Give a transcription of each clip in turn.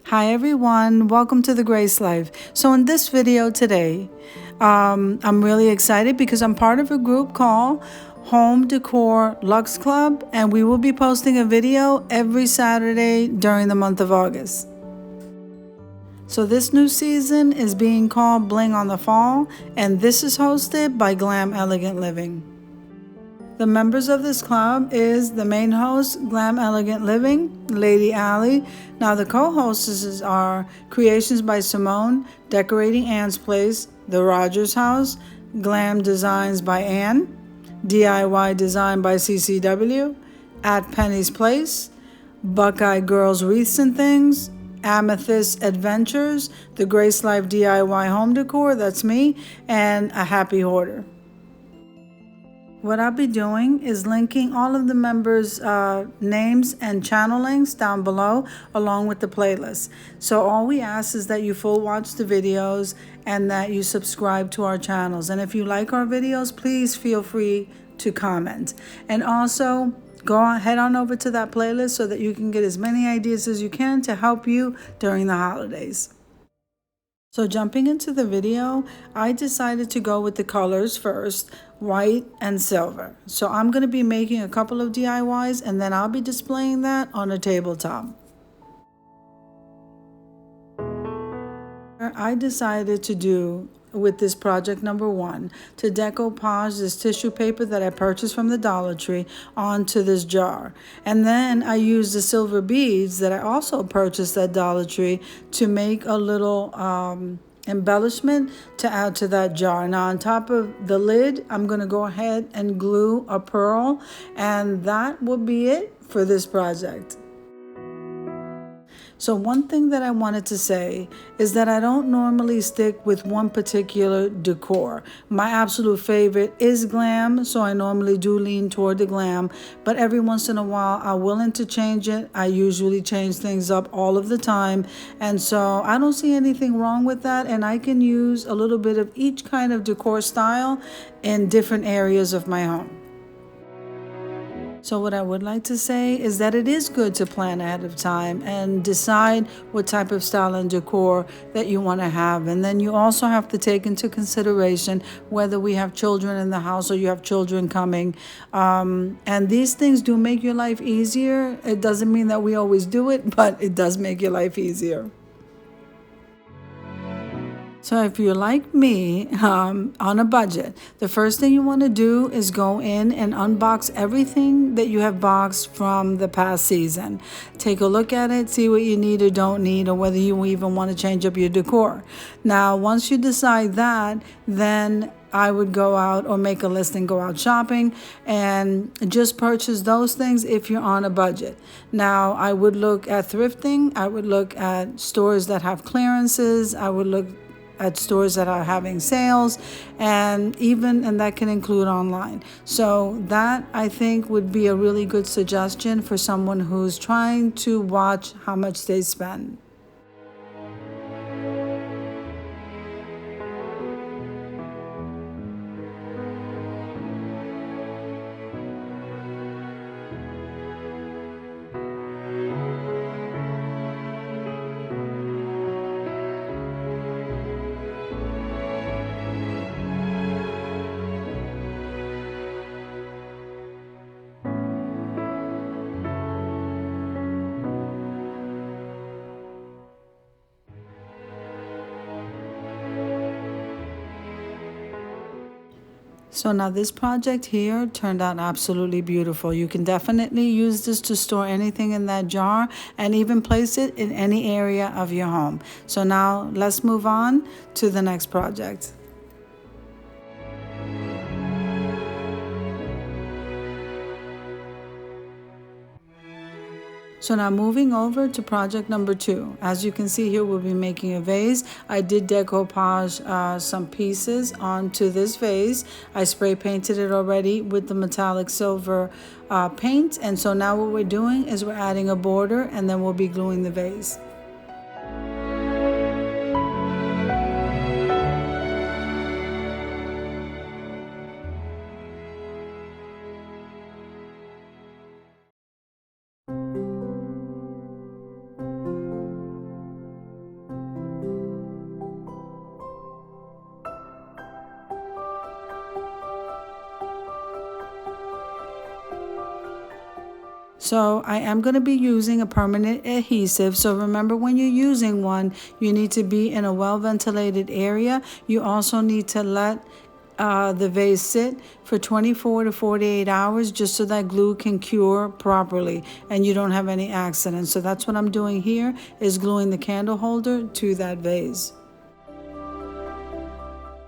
Hi everyone, welcome to the Grace Life. So in this video today, I'm really excited because I'm part of a group called Home Decor Luxe Club, and we will be posting a video every Saturday during the month of August. So this new season is being called Bling on the Fall, and this is hosted by Glamelegantliving. The members of this club is the main host, Glamelegantliving, Lady Allie. Now the co-hostesses are Creations by Simone, Decorating Ann's Place, the Rodgers House, Glam Designs by Ann, DIY Design by CCW, At Penny's Place, Buckeye Girls Wreaths and Things, Amethyst Adventures, the Grace Life DIY Home Decor, that's me, and a Happy Hoarder. What I'll be doing is linking all of the members' names and channel links down below along with the playlist. So all we ask is that you full watch the videos and that you subscribe to our channels. And if you like our videos, please feel free to comment. And also head on over to that playlist so that you can get as many ideas as you can to help you during the holidays. So jumping into the video, I decided to go with the colors first, white and silver. So I'm going to be making a couple of DIYs and then I'll be displaying that on a tabletop. I decided to do with this project number 1 to decoupage this tissue paper that I purchased from the Dollar Tree onto this jar, and then I used the silver beads that I also purchased at Dollar Tree to make a little embellishment to add to that jar. Now on top of the lid, I'm going to go ahead and glue a pearl, and that will be it for this project. So one thing that I wanted to say is that I don't normally stick with one particular decor. My absolute favorite is glam, so I normally do lean toward the glam, but every once in a while I'm willing to change it. I usually change things up all of the time, and so I don't see anything wrong with that, and I can use a little bit of each kind of decor style in different areas of my home. So what I would like to say is that it is good to plan ahead of time and decide what type of style and decor that you want to have. And then you also have to take into consideration whether we have children in the house or you have children coming. And these things do make your life easier. It doesn't mean that we always do it, but it does make your life easier. So if you're like me, on a budget, the first thing you want to do is go in and unbox everything that you have boxed from the past season. Take a look at it, see what you need or don't need, or whether you even want to change up your decor. Now, once you decide that, then I would go out or make a list and go out shopping and just purchase those things if you're on a budget. Now, I would look at thrifting. I would look at stores that have clearances. I would look at stores that are having sales, and that can include online. So that, I think, would be a really good suggestion for someone who's trying to watch how much they spend. So now this project here turned out absolutely beautiful. You can definitely use this to store anything in that jar and even place it in any area of your home. So now let's move on to the next project. So now moving over to project number 2. As you can see here, we'll be making a vase. I did decoupage some pieces onto this vase. I spray painted it already with the metallic silver paint. And so now what we're doing is we're adding a border, and then we'll be gluing the vase. So I am going to be using a permanent adhesive. So remember, when you're using one, you need to be in a well ventilated area. You also need to let the vase sit for 24 to 48 hours just so that glue can cure properly and you don't have any accidents. So that's what I'm doing here, is gluing the candle holder to that vase.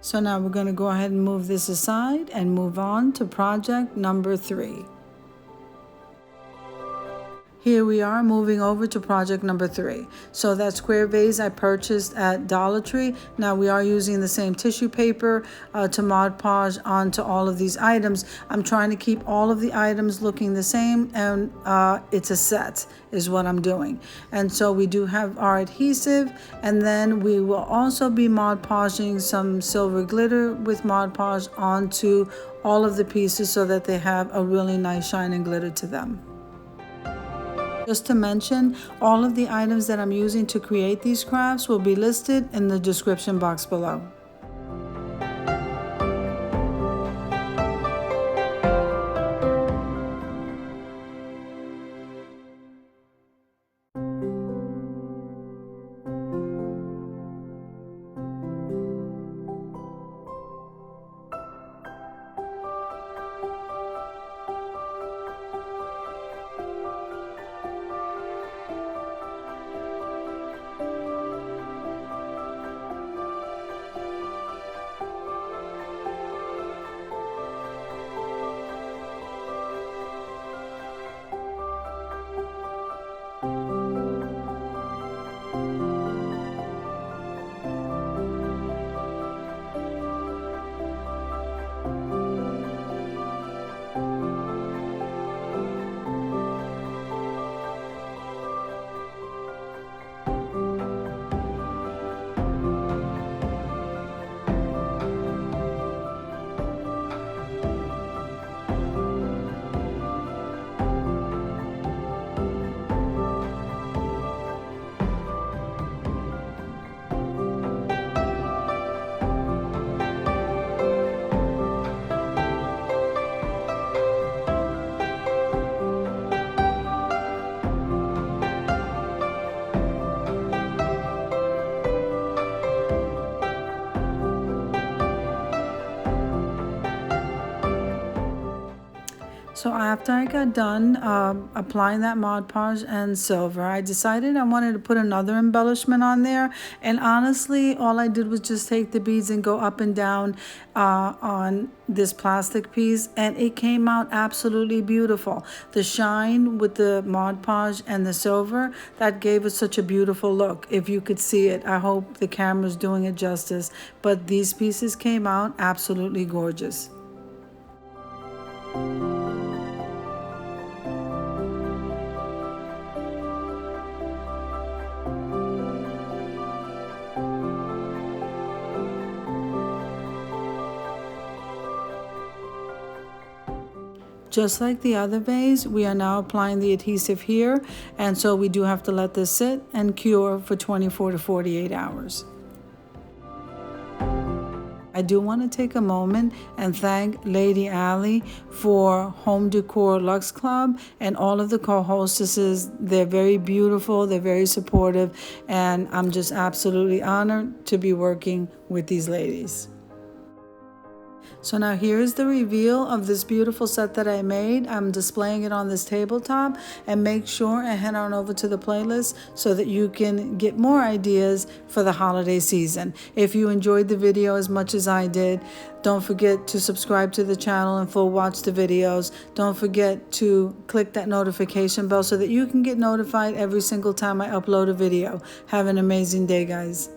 So now we're going to go ahead and move this aside and move on to project number 3. Here we are moving over to project number 3. So that square vase I purchased at Dollar Tree. Now we are using the same tissue paper to Mod Podge onto all of these items. I'm trying to keep all of the items looking the same, and it's a set is what I'm doing. And so we do have our adhesive, and then we will also be Mod Podging some silver glitter with Mod Podge onto all of the pieces so that they have a really nice shining glitter to them. Just to mention, all of the items that I'm using to create these crafts will be listed in the description box below. So after I got done applying that Mod Podge and silver, I decided I wanted to put another embellishment on there. And honestly, all I did was just take the beads and go up and down on this plastic piece, and it came out absolutely beautiful. The shine with the Mod Podge and the silver, that gave it such a beautiful look. If you could see it, I hope the camera's doing it justice, but these pieces came out absolutely gorgeous. Just like the other vase, we are now applying the adhesive here, and so we do have to let this sit and cure for 24 to 48 hours. I do want to take a moment and thank Lady Allie for Home Decor Luxe Club and all of the co-hostesses. They're very beautiful, they're very supportive, and I'm just absolutely honored to be working with these ladies. So now here's the reveal of this beautiful set that I made. I'm displaying it on this tabletop, and make sure and head on over to the playlist so that you can get more ideas for the holiday season. If you enjoyed the video as much as I did, don't forget to subscribe to the channel and full watch the videos. Don't forget to click that notification bell so that you can get notified every single time I upload a video. Have an amazing day, guys.